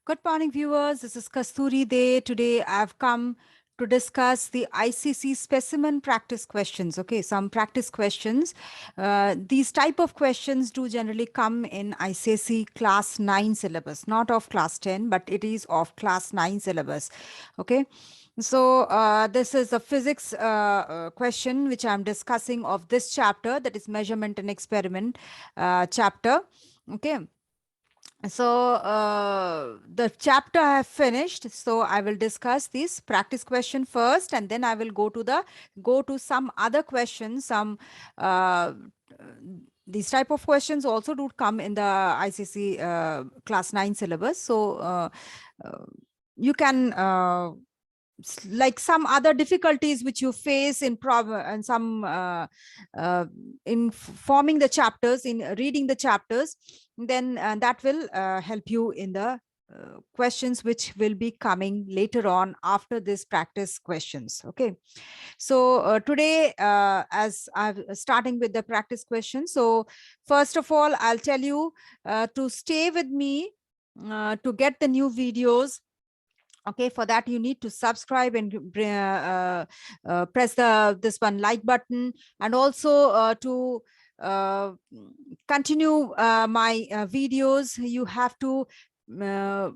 Good morning, viewers. This is Kasturi Day. Today, I've come to discuss the ICC specimen practice questions. Okay, some practice questions. These type of questions do generally come in ICSE class 9 syllabus, not of class 10, but it is of class 9 syllabus. Okay. So this is a physics question which I'm discussing of this chapter, that is measurement and experiment chapter. Okay. So the chapter I have finished. So I will discuss this practice question first, and then I will go to some other questions. Some these type of questions also do come in the ICC class 9 syllabus. So uh, you can like some other difficulties which you face in and some in forming the chapters, in reading the chapters, then that will help you in the questions which will be coming later on after this practice questions. Okay, so today as I'm starting with the practice question, so first of all I'll tell you to stay with me to get the new videos. Okay, for that you need to subscribe and press this one like button, and also to uh, continue my videos, you have to uh,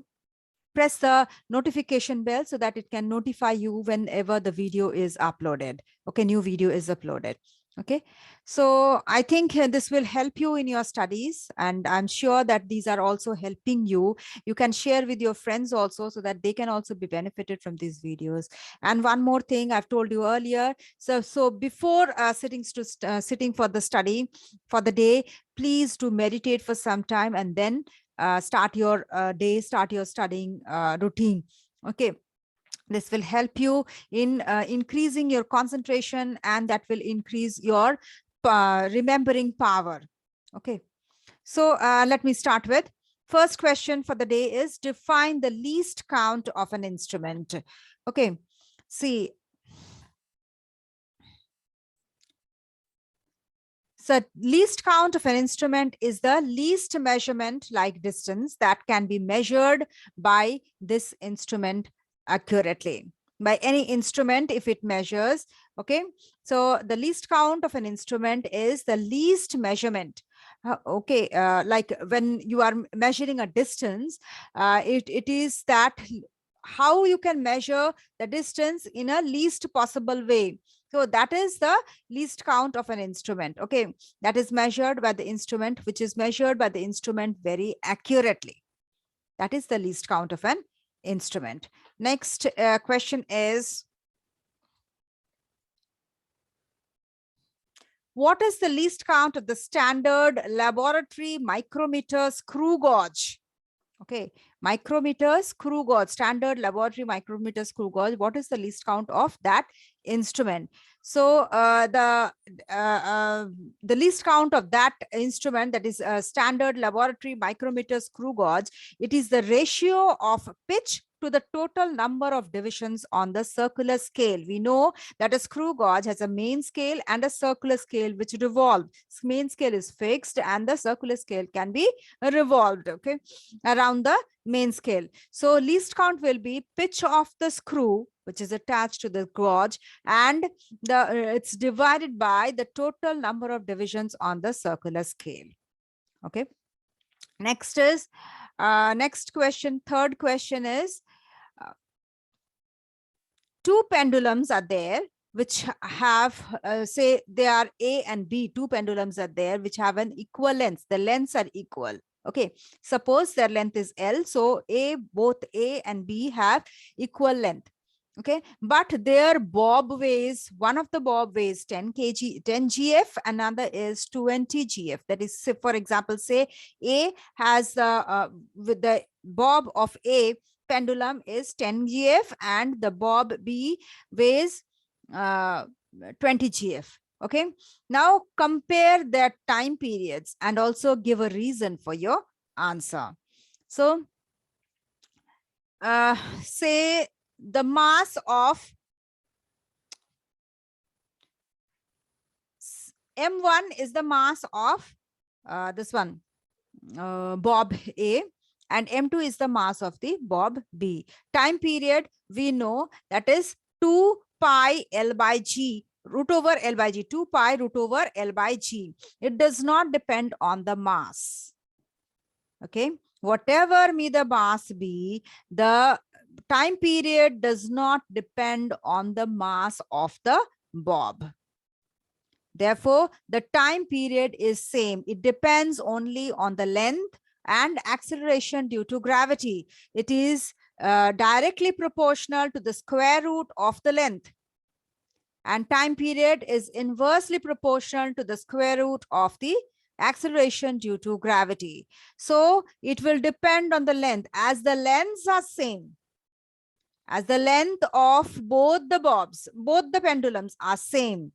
press the notification bell so that it can notify you whenever the video is uploaded. Okay, new video is uploaded. Okay, so I think this will help you in your studies, and I'm sure that these are also helping you. You can share with your friends also so that they can also be benefited from these videos. And one more thing I've told you earlier, so before sitting for the study for the day, please do meditate for some time, and then start your day, start your studying routine. Okay, this will help you in increasing your concentration, and that will increase your remembering power. Okay, so let me start with first question for the day is define the least count of an instrument. Okay, see, so least count of an instrument is the least measurement like distance that can be measured by this instrument accurately, by any instrument if it measures. Okay, so the least count of an instrument is the least measurement. Okay, like when you are measuring a distance, it is that how you can measure the distance in a least possible way. So that is the least count of an instrument. Okay, that is measured by the instrument, which is measured by the instrument very accurately. That is the least count of an instrument. Next question is, what is the least count of the standard laboratory micrometer screw gauge? Okay, micrometer screw gauge, standard laboratory micrometer screw gauge. What is the least count of that instrument? So the least count of that instrument, that is a standard laboratory micrometer screw gauge, it is the ratio of pitch to the total number of divisions on the circular scale. We know that a screw gauge has a main scale and a circular scale which revolve. Main scale is fixed and the circular scale can be revolved, okay, around the main scale. So least count will be pitch of the screw which is attached to the gauge, and it's divided by the total number of divisions on the circular scale. Okay, next is next question, third question is, two pendulums are there which have say they are A and B. Two pendulums are there which have an equal length. The lengths are equal. Okay, suppose their length is L, so both A and B have equal length. Okay, but their bob weighs, one of the bob weighs 10 gf, another is 20 gf. That is, say, for example, say A has with the bob of A pendulum is 10 gf and the bob B weighs 20 gf. Okay, now compare their time periods and also give a reason for your answer. So say the mass of M1 is the mass of this one bob A, and m2 is the mass of the bob B. Time period, we know that is 2 pi L by G, root over L by G, 2 pi root over L by G. It does not depend on the mass. Okay, whatever may the mass be, the time period does not depend on the mass of the bob. Therefore, the time period is same. It depends only on the length and acceleration due to gravity. It is directly proportional to the square root of the length. And time period is inversely proportional to the square root of the acceleration due to gravity. So it will depend on the length. As the lengths are same, as the length of both the bobs, both the pendulums are same,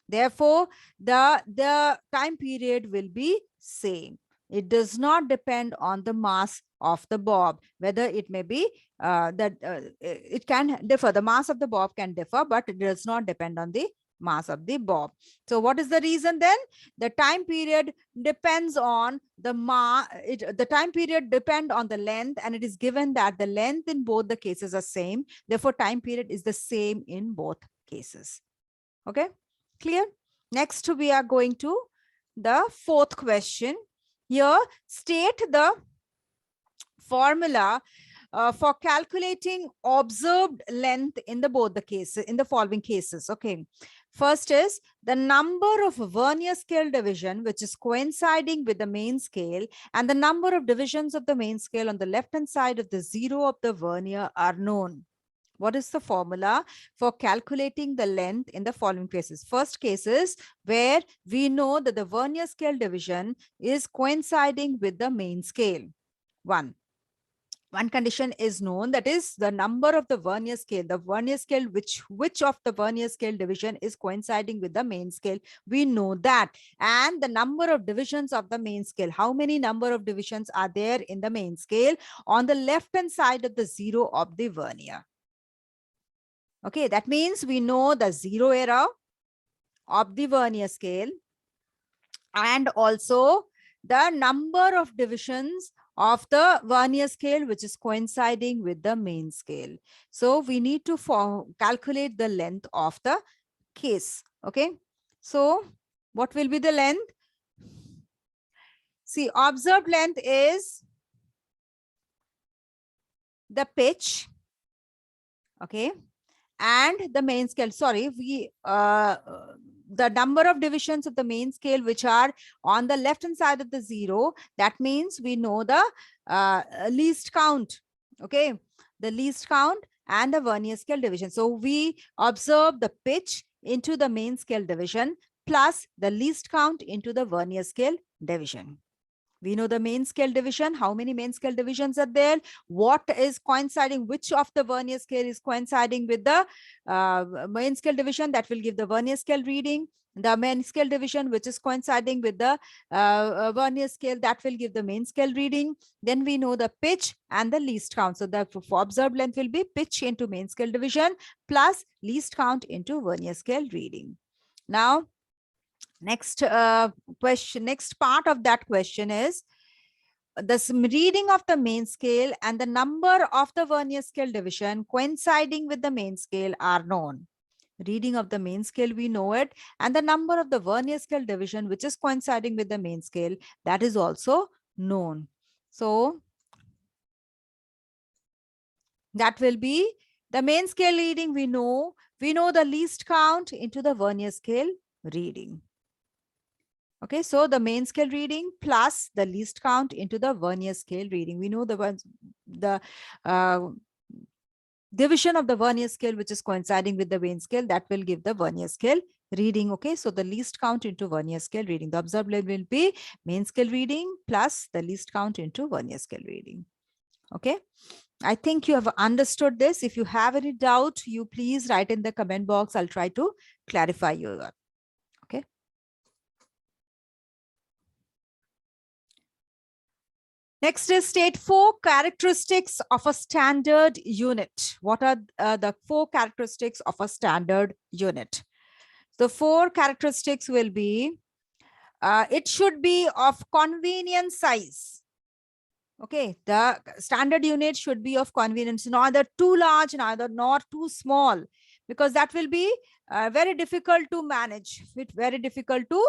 therefore the time period will be same. It does not depend on the mass of the bob, whether it may be it can differ. The mass of the bob can differ, but it does not depend on the mass of the bob. So what is the reason then? The time period depends on the the time period depend on the length, and it is given that the length in both the cases are same. Therefore, time period is the same in both cases. Okay, clear? Next, we are going to the fourth question. Here, state the formula for calculating observed length in both the cases, in the following cases. Okay, first is the number of vernier scale division which is coinciding with the main scale, and the number of divisions of the main scale on the left hand side of the zero of the vernier are known. What is the formula for calculating the length in the following cases? First case is where we know that the vernier scale division is coinciding with the main scale. One condition is known, that is the number of the vernier scale, which of the vernier scale division is coinciding with the main scale. We know that. And the number of divisions of the main scale, how many number of divisions are there in the main scale on the left hand side of the zero of the vernier. Okay, that means we know the zero error of the vernier scale and also the number of divisions of the vernier scale which is coinciding with the main scale. So we need to calculate the length of the case. Okay, so what will be the length? See, observed length is the pitch. Okay, and the main scale, sorry, the number of divisions of the main scale which are on the left hand side of the zero, that means we know the least count. Okay, the least count and the vernier scale division. So we observe the pitch into the main scale division plus the least count into the vernier scale division. We know the main scale division, how many main scale divisions are there, what is coinciding, which of the vernier scale is coinciding with the main scale division, that will give the vernier scale reading. The main scale division which is coinciding with the vernier scale, that will give the main scale reading. Then we know the pitch and the least count. So the observed length will be pitch into main scale division plus least count into vernier scale reading. Now, next question, next part of that question is the reading of the main scale and the number of the vernier scale division coinciding with the main scale are known. Reading of the main scale, we know it, and the number of the vernier scale division which is coinciding with the main scale, that is also known. So that will be the main scale reading. We know the least count into the vernier scale reading. Okay, so the main scale reading plus the least count into the vernier scale reading. We know the division of the vernier scale which is coinciding with the main scale, that will give the vernier scale reading. Okay, so the least count into vernier scale reading. The observed length will be main scale reading plus the least count into vernier scale reading. Okay, I think you have understood this. If you have any doubt, you please write in the comment box. I'll try to clarify you. Okay. Next is state 4 characteristics of a standard unit. What are the 4 characteristics of a standard unit? The 4 characteristics will be, it should be of convenient size. Okay, the standard unit should be of convenience, neither too large, neither nor too small, because that will be very difficult to manage, very difficult to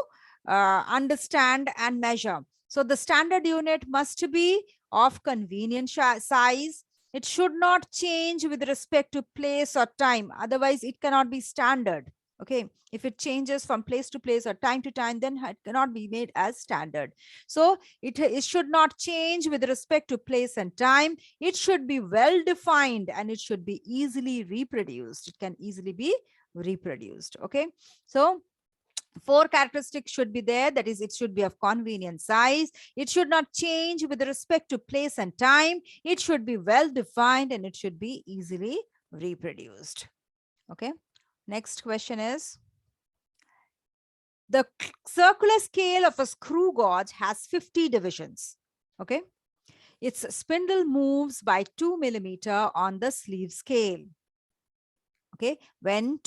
understand and measure. So the standard unit must be of convenient size. It should not change with respect to place or time. Otherwise, it cannot be standard. Okay, if it changes from place to place or time to time, then it cannot be made as standard. So it should not change with respect to place and time. It should be well defined and it should be easily reproduced. It can easily be reproduced. Okay, so four characteristics should be there. That is, it should be of convenient size. It should not change with respect to place and time. It should be well defined and it should be easily reproduced. Okay, next question is, the circular scale of a screw gauge has 50 divisions. Okay, its spindle moves by 2 millimeter on the sleeve scale. Okay, when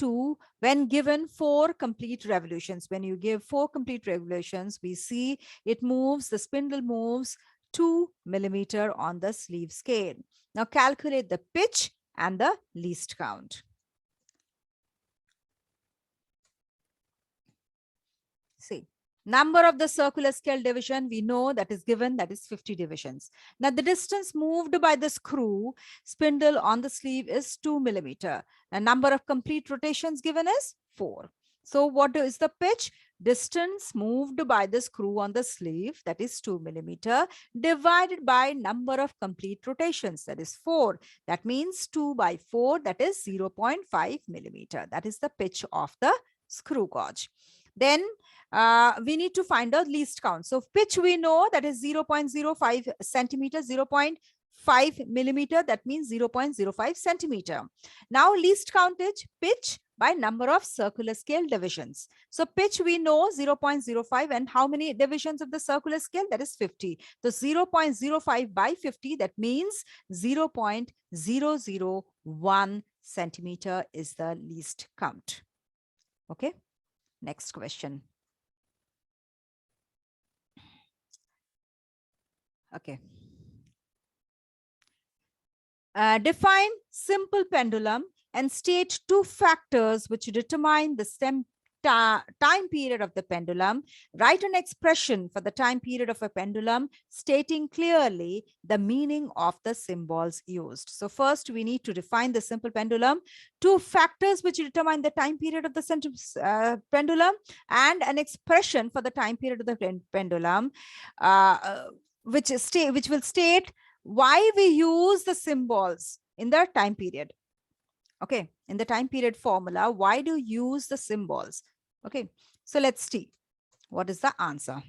given 4 complete revolutions, when you give 4 complete revolutions, we see it moves, the spindle moves 2 millimeter on the sleeve scale. Now calculate the pitch and the least count. See, number of the circular scale division, we know that is given, that is 50 divisions. Now the distance moved by the screw spindle on the sleeve is 2 millimeter. The number of complete rotations given is 4. So what is the pitch? Distance moved by the screw on the sleeve, that is 2 millimeter, divided by number of complete rotations, that is 4. That means 2 by 4, that is 0.5 millimeter. That is the pitch of the screw gauge. Then we need to find the least count. So pitch we know, that is 0.05 centimeter, 0.5 millimeter, that means 0.05 centimeter. Now least count is pitch by number of circular scale divisions. So pitch we know 0.05, and how many divisions of the circular scale? That is 50. So 0.05 by 50, that means 0.001 centimeter is the least count. Okay, next question. Okay. Define simple pendulum and state 2 factors which determine the time period of the pendulum. Write an expression for the time period of a pendulum, stating clearly the meaning of the symbols used. So first we need to define the simple pendulum, 2 factors which determine the time period of the pendulum, and an expression for the time period of the pendulum, which will state why we use the symbols in the time period. Okay, in the time period formula, why do you use the symbols? Okay, so let's see what is the answer.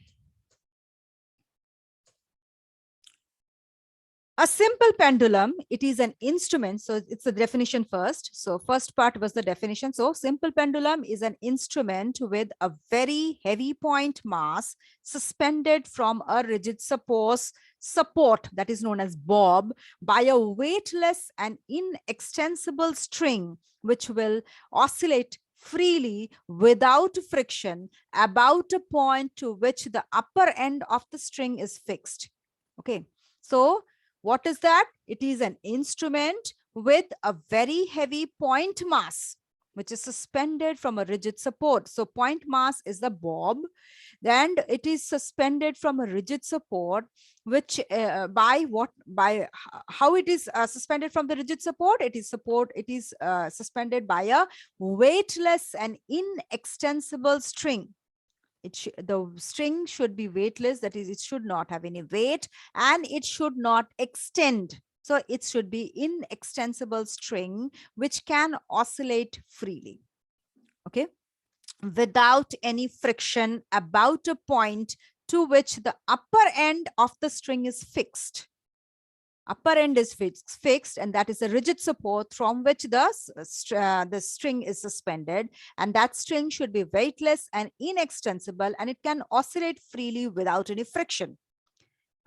A simple pendulum, it is an instrument. So it's the definition first. So first part was the definition. So simple pendulum is an instrument with a very heavy point mass suspended from a rigid support that is known as bob by a weightless and inextensible string, which will oscillate freely without friction about a point to which the upper end of the string is fixed. Okay, so what is that? It is an instrument with a very heavy point mass, which is suspended from a rigid support. So point mass is the bob, and it is suspended from a rigid support, which by how it is suspended from the rigid support? It is suspended by a weightless and inextensible string. The string should be weightless, that is, it should not have any weight, and it should not extend. So it should be inextensible string which can oscillate freely. Okay, without any friction about a point to which the upper end of the string is fixed. Upper end is fixed, and that is a rigid support from which the string is suspended, and that string should be weightless and inextensible, and it can oscillate freely without any friction.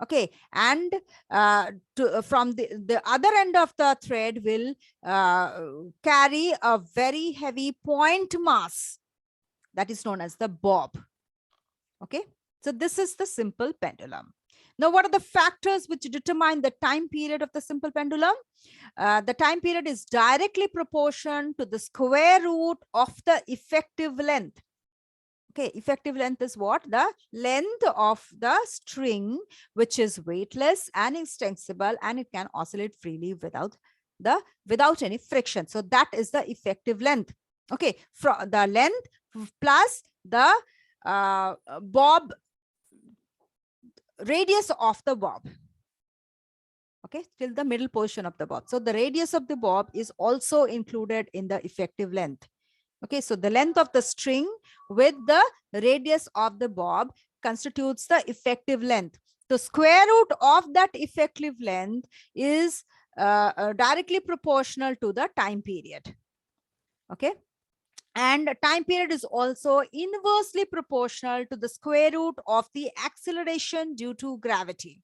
Okay, and from the other end of the thread will carry a very heavy point mass that is known as the bob. Okay, so this is the simple pendulum. Now, what are the factors which determine the time period of the simple pendulum? The time period is directly proportional to the square root of the effective length. Okay, effective length is what? The length of the string, which is weightless and extensible, and it can oscillate freely without any friction. So that is the effective length. Okay, from the length plus the bob radius of the bob. Okay, till the middle portion of the bob. So the radius of the bob is also included in the effective length. Okay, so the length of the string with the radius of the bob constitutes the effective length. The square root of that effective length is directly proportional to the time period. Okay, and time period is also inversely proportional to the square root of the acceleration due to gravity.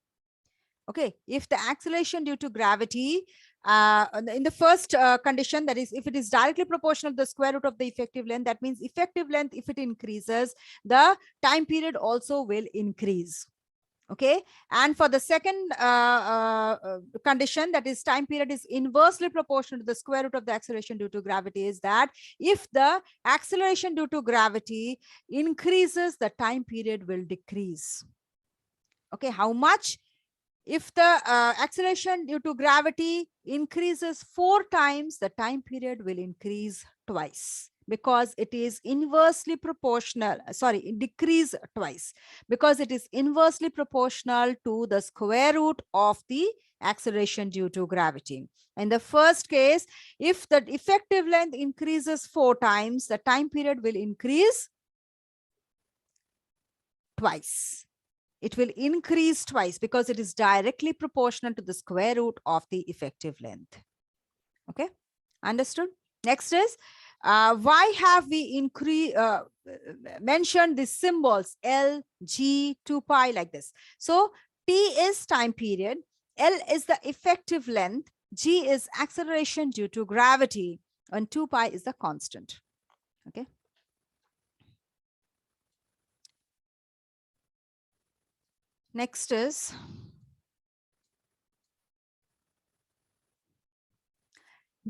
Okay, if the acceleration due to gravity in the first condition, that is, if it is directly proportional to the square root of the effective length, that means effective length, if it increases, the time period also will increase. Okay, and for the second condition, that is, time period is inversely proportional to the square root of the acceleration due to gravity, is that if the acceleration due to gravity increases, the time period will decrease. Okay, how much? If the acceleration due to gravity increases 4 times, the time period will increase twice, because it is inversely proportional. Sorry, decrease twice, because it is inversely proportional to the square root of the acceleration due to gravity. In the first case, if the effective length increases 4 times, the time period will increase twice. It will increase twice because it is directly proportional to the square root of the effective length. Okay, understood? Next is, why have we mentioned these symbols L, G, 2 pi like this? So T is time period, L is the effective length, G is acceleration due to gravity, and 2 pi is the constant. Okay. Next is,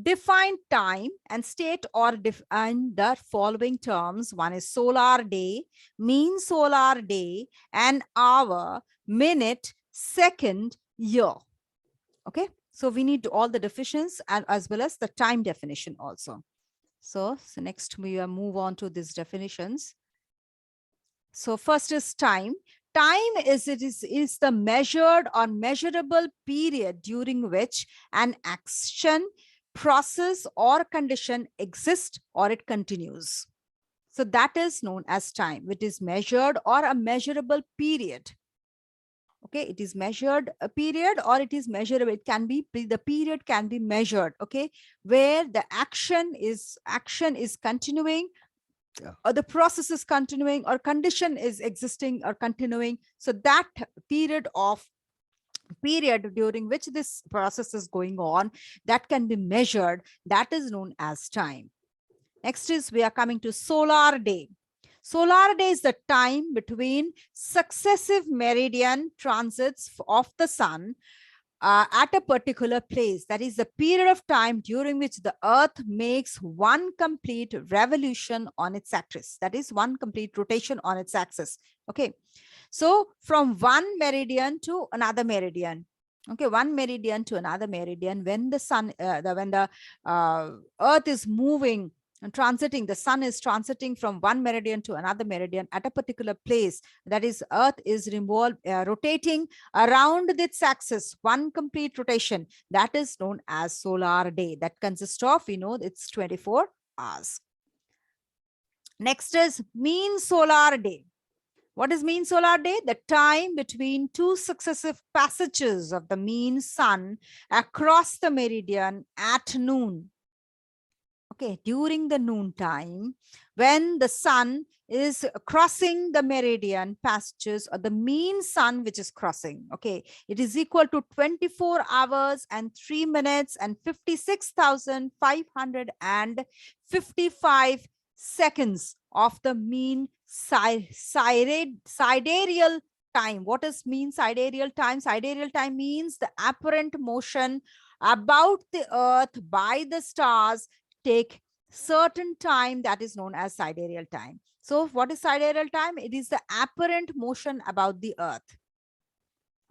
define time and state or define the following terms. One is solar day, mean solar day, an hour, minute, second, year. Okay, so we need all the definitions and as well as the time definition also. So next we will move on to these definitions. So first is time. Time is the measured or measurable period during which an action, process, or condition exists or it continues. So that is known as time, which is measured or a measurable period. Okay, it is measured a period or it is measurable. It can be, the period can be measured. Okay, where the action is continuing, or the process is continuing, or condition is existing or continuing. So that period during which this process is going on, that can be measured, that is known as time. Next is, we are coming to solar day. Solar day is the time between successive meridian transits of the sun at a particular place. That is the period of time during which the earth makes one complete revolution on its axis. That is one complete rotation on its axis. Okay, so from one meridian to another meridian. Okay, one meridian to another meridian, when the sun when the earth is moving and transiting, the sun is transiting from one meridian to another meridian at a particular place. That is, earth is rotating around its axis, one complete rotation. That is known as solar day. That consists of, it's 24 hours. Next is mean solar day. What is mean solar day? The time between two successive passages of the mean sun across the meridian at noon. Okay, during the noon time, when the sun is crossing the meridian passages, or the mean sun which is crossing, okay, it is equal to 24 hours and 3 minutes and 56,555 seconds of the mean sidereal time. What is mean sidereal time? Sidereal time means the apparent motion about the earth by the stars take certain time, that is known as sidereal time. So what is sidereal time? It is the apparent motion about the earth.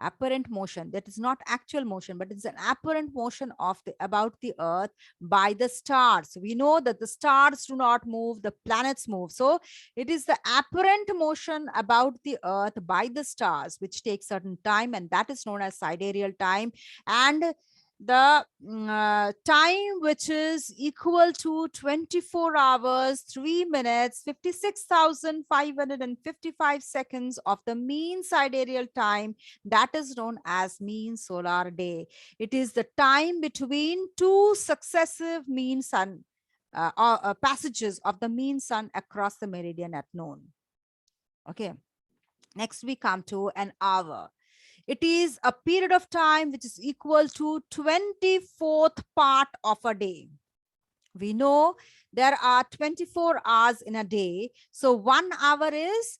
Apparent motion, that is not actual motion, but it's an apparent motion of the about the earth by the stars. We know that the stars do not move, the planets move. So it is the apparent motion about the earth by the stars which takes certain time, and that is known as sidereal time. And the time which is equal to 24 hours 3 minutes 56,555 seconds of the mean sidereal time, that is known as mean solar day. It is the time between two successive mean sun passages of the mean sun across the meridian at noon. Okay, next we come to an hour. It is a period of time which is equal to 24th part of a day. We know there are 24 hours in a day. So 1 hour is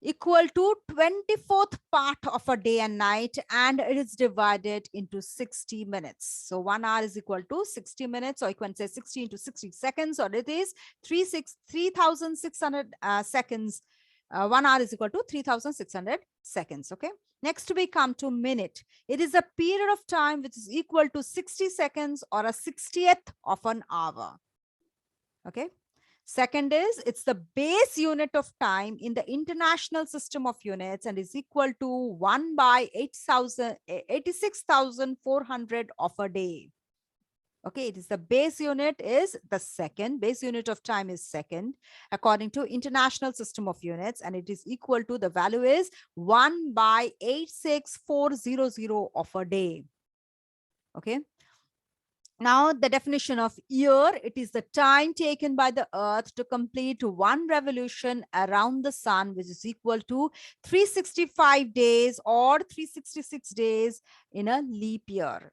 equal to 24th part of a day and night, and it is divided into 60 minutes. So 1 hour is equal to 60 minutes, or you can say 60 into 60 seconds, or it is 3,600 seconds. 1 hour is equal to 3,600 seconds. Okay. Next we come to minute. It is a period of time which is equal to 60 seconds or a 60th of an hour. Okay. Second is, it's the base unit of time in the international system of units and is equal to 1 by 86,400 of a day. Okay, it is the base unit is the second, base unit of time is second according to international system of units, and it is equal to, the value is 1 by 86,400 of a day. Okay. Now, the definition of year, it is the time taken by the earth to complete one revolution around the sun, which is equal to 365 days or 366 days in a leap year.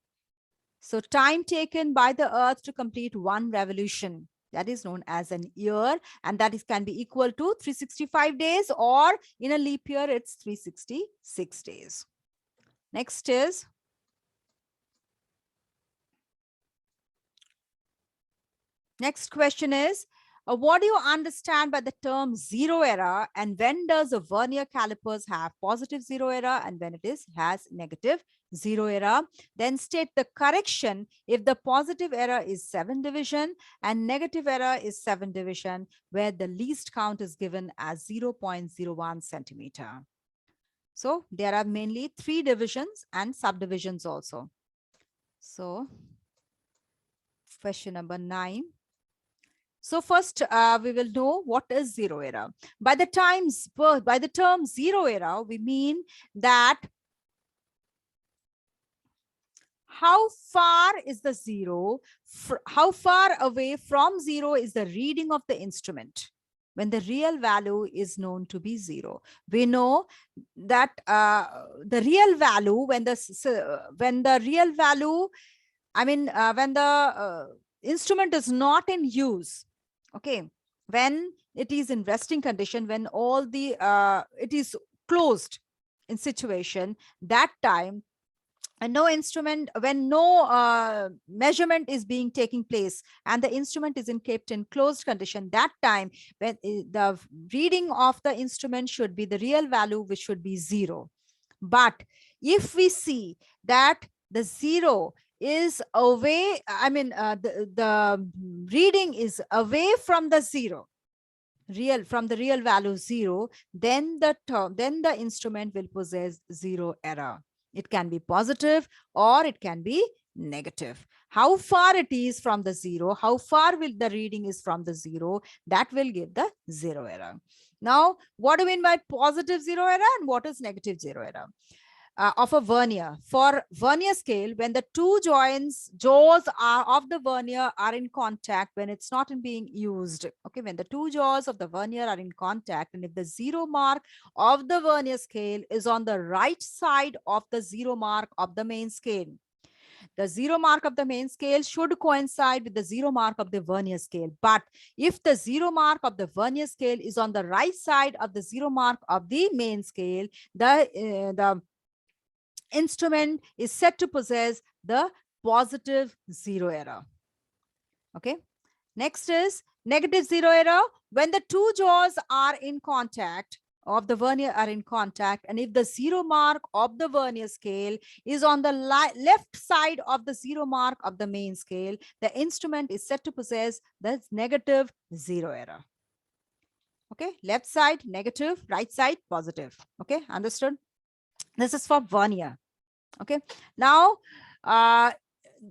So time taken by the earth to complete one revolution, that is known as an year, and that is can be equal to 365 days, or in a leap year, it's 366 days. Next is, next question is, what do you understand by the term zero error, and when does a vernier calipers have positive zero error and when it has negative zero error? Then state the correction if the positive error is 7 division and negative error is 7 division, where the least count is given as 0.01 centimeter. So there are mainly 3 divisions and subdivisions also. So question number 9. So first, we will know what is zero error. By the term zero error, we mean that how far is the zero, how far away from zero is the reading of the instrument when the real value is known to be zero. We know that the real value, when the real value, I mean, when the instrument is not in use, okay, when it is in resting condition, when all the it is closed in situation, that time, and no instrument, when no measurement is being taking place and the instrument is kept in closed condition, that time when the reading of the instrument should be the real value, which should be zero. But if we see that the zero is away, I mean, the reading is away from the zero, from the real value zero, then the instrument will possess zero error. It can be positive or it can be negative. How far it is from the zero, how far will the reading is from the zero, that will give the zero error. Now, what do we mean by positive zero error and what is negative zero error? Of a vernier. For vernier scale, when the two jaws of the vernier are in contact, when it's not in being used, okay, when the two jaws of the vernier are in contact, and if the zero mark of the vernier scale is on the right side of the zero mark of the main scale, The zero mark of the main scale should coincide with the zero mark of the vernier scale. But if the zero mark of the vernier scale is on the right side of the zero mark of the main scale, the instrument is said to possess the positive zero error. Okay. Next is negative zero error. When the two jaws are in contact, of the vernier are in contact, and if the zero mark of the vernier scale is on the left side of the zero mark of the main scale, the instrument is said to possess the negative zero error. Okay, left side negative, right side positive. Okay, understood? This is for vernier. Okay, now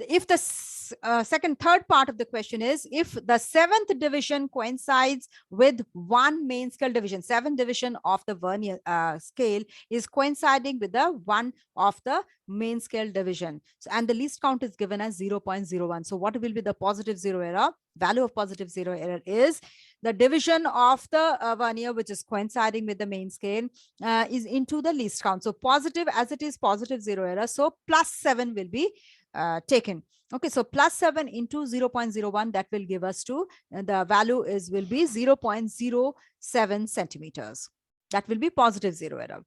if the third part of the question is, if the seventh division coincides with one main scale division, seventh division of the vernier scale is coinciding with the one of the main scale division. So, and the least count is given as 0.01. So what will be the positive zero error? Value of positive zero error is the division of the vernier, which is coinciding with the main scale, is into the least count. So positive, as it is positive zero error, so +7 will be taken. Okay, so +7 into 0.01, that will give us to the value will be 0.07 centimeters. That will be positive zero error.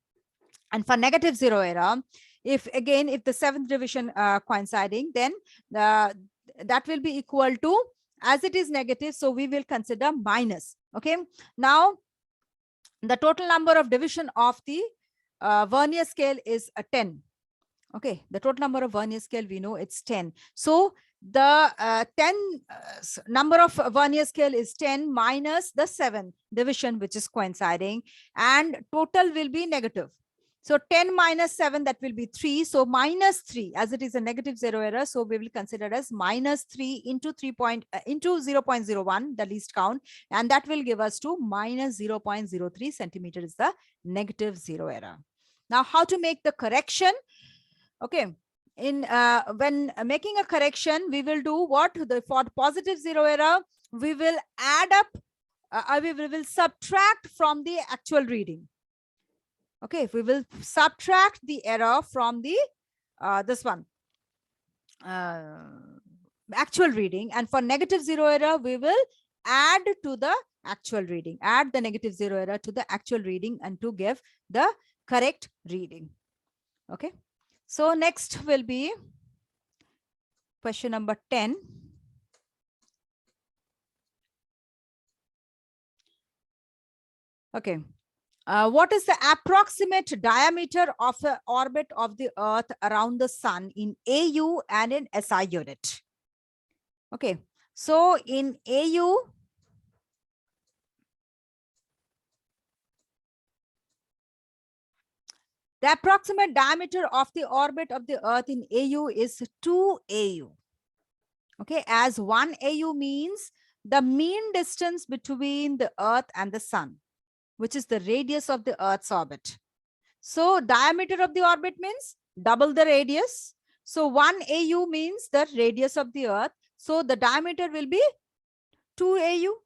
And for negative zero error, if the seventh division coinciding, then that will be equal to, as it is negative, so we will consider minus. Okay, now the total number of division of the vernier scale is 10. Okay, the total number of vernier scale, we know it's 10. So the 10 number of vernier scale is 10 minus the 7 division, which is coinciding, and total will be negative. So 10 minus 7, that will be 3. So minus 3, as it is a negative zero error, so we will consider as minus 3 into 0.01, the least count, and that will give us to minus 0.03 centimeter is the negative zero error. Now, how to make the correction? Okay, in when making a correction, we will do what? For positive zero error, we will add up, we will subtract from the actual reading. Okay, we will subtract the error from the this one actual reading, and for negative zero error, we will add to the actual reading, add the negative zero error to the actual reading, and to give the correct reading. Okay. So next will be question number 10. Okay. What is the approximate diameter of the orbit of the Earth around the Sun in AU and in SI unit? Okay. So in AU, the approximate diameter of the orbit of the Earth in AU is 2 AU. Okay, as 1 AU means the mean distance between the Earth and the Sun, which is the radius of the Earth's orbit. So diameter of the orbit means double the radius. So 1 AU means the radius of the Earth. So the diameter will be 2 AU.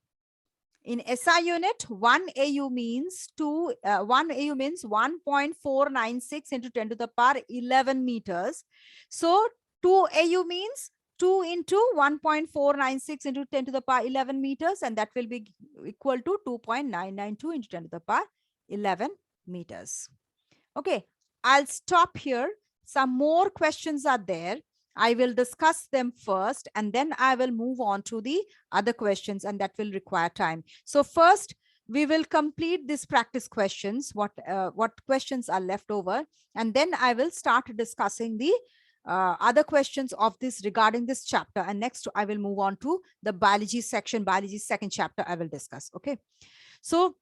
In SI unit, 1 AU means 1.496 into 10 to the power 11 meters. So 2 AU means 2 into 1.496 into 10 to the power 11 meters, and that will be equal to 2.992 into 10 to the power 11 meters. Okay, I'll stop here. Some more questions are there. I will discuss them first, and then I will move on to the other questions, and that will require time. So first, we will complete these practice questions, what questions are left over, and then I will start discussing the other questions of this regarding this chapter. And next, I will move on to the biology section, biology second chapter I will discuss. Okay, so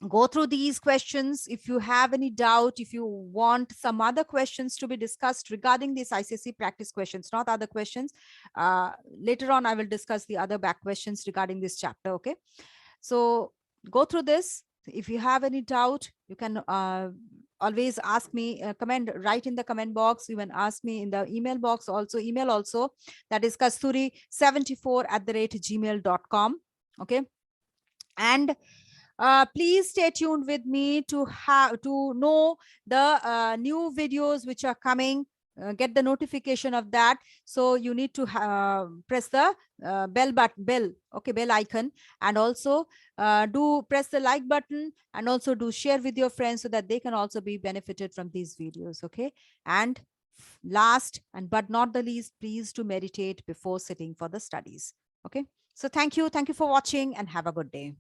go through these questions. If you have any doubt, if you want some other questions to be discussed regarding these ICSE practice questions, not other questions, later on I will discuss the other back questions regarding this chapter. Okay, so go through this. If you have any doubt, you can always ask me, write in the comment box. You can ask me in the email box also, that is kasturi74@gmail.com. Okay, and please stay tuned with me to know the new videos which are coming get the notification of that. So you need to press the bell icon, and also do press the like button, and also do share with your friends so that they can also be benefited from these videos. Okay. And last and but not the least, please to meditate before sitting for the studies. Okay. So thank you for watching, and have a good day.